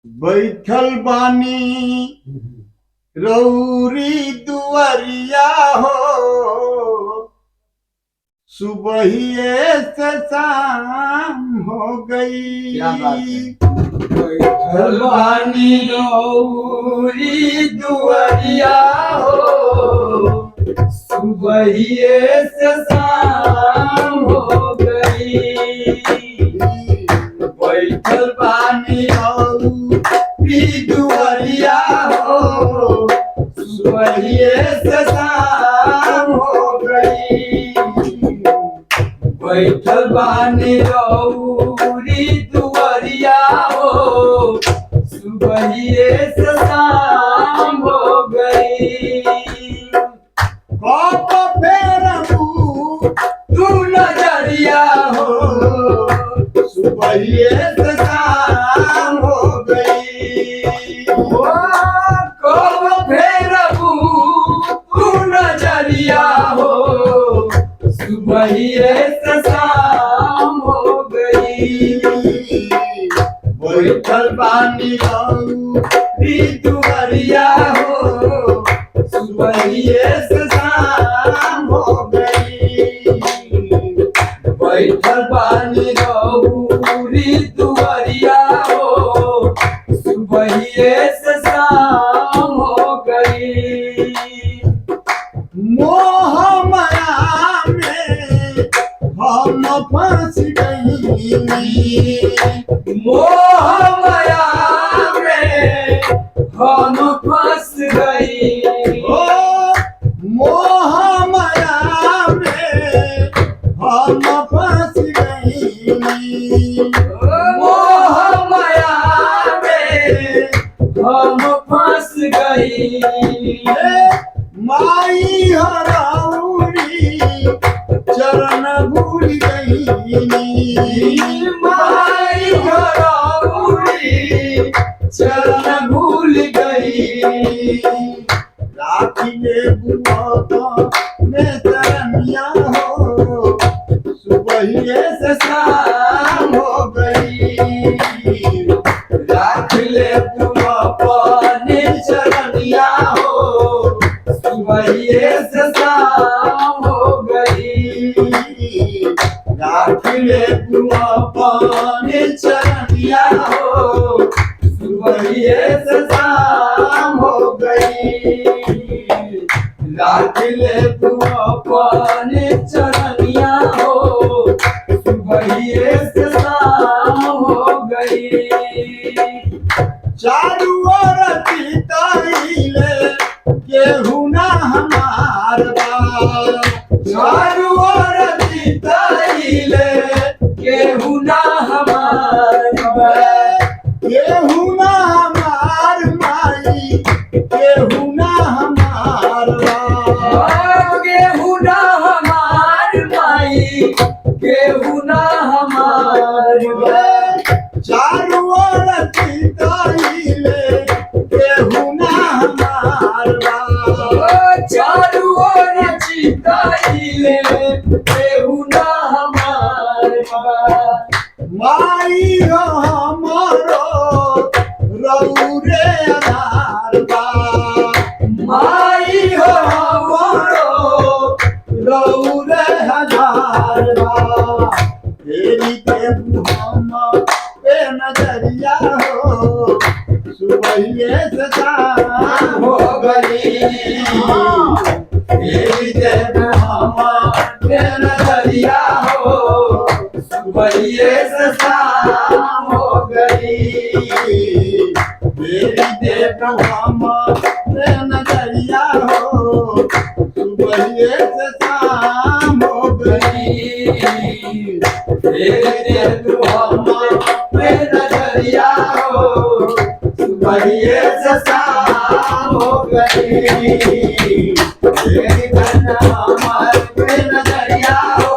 बैठल बानी रौरी दुआरिया हो, सुबहिए से शाम हो गई। क्या बात है। बैठल बानी रौरी दुआरिया हो, सुबहिए से शाम हो गई। बैठल बानी रौरी दुआरिया हो, सुबहिए से शाम हो गई। बैठल बानी रौरी दुआरिया हो, सुबहिए से शाम हो गई। कब फेरबू तू नजरिया हो, सुबहिए से शाम हो गई। कब फेरबू तू नजरिया हो, सुबहिए से शाम हो गई। बैठल बानी रौरी दुआरिया हो, सुबहिए से शाम हो गई। बैठल बानी रौरी दुआरिया हो, सुबहिए से शाम हो गई। मोह माया में हम फंस गई। मोह माया में हम फंस गई। ओ मोह माया में हम फंस गई। मोह माया में हम फंस गई। माई हराउरी चरण भूल गई। माई हराउरी चरण भूल गई। राखिले बुआ में चरनिया हो, सुबहिए से शाम हो गई। राख ले तुम अपने चरनिया हो, सुबहिए से शाम हो गई। राख ले तुम अपने चरनिया हो, सुबहिए से शाम हो गई। राख ले तुम अपने चरनिया हो, सुबहिए से शाम हो गई। चारू ओर चिताइले केहू ना हमार बा। चारू ओर चिताइले केहू ना हमार बा। केहू ना हमार माई, केहू ना हमार बा। केहू ना हमार माई, केहू ना हमार बा। चारू ओर चिताइले केहू ना हमार बा। चारू ओर चिताइले केहू ना हमार बा। माई हो हमारो रौरे आधार बा। माई हो हमरो रौरे आधार बा। फेरी देबू हम पे नजरिया हो, सुबहिए से शाम हो गई। फेरी देबू हम पे नजरिया हो, सुबहिए से शाम हो गई। फेरी देबू हम पे नजरिया हो, सुबहिए से शाम हो गई। फेरी देबू हम पे नजरिया हो, सुबहिए से शाम हो गई। फेरी देबू हम पे नजरिया हो,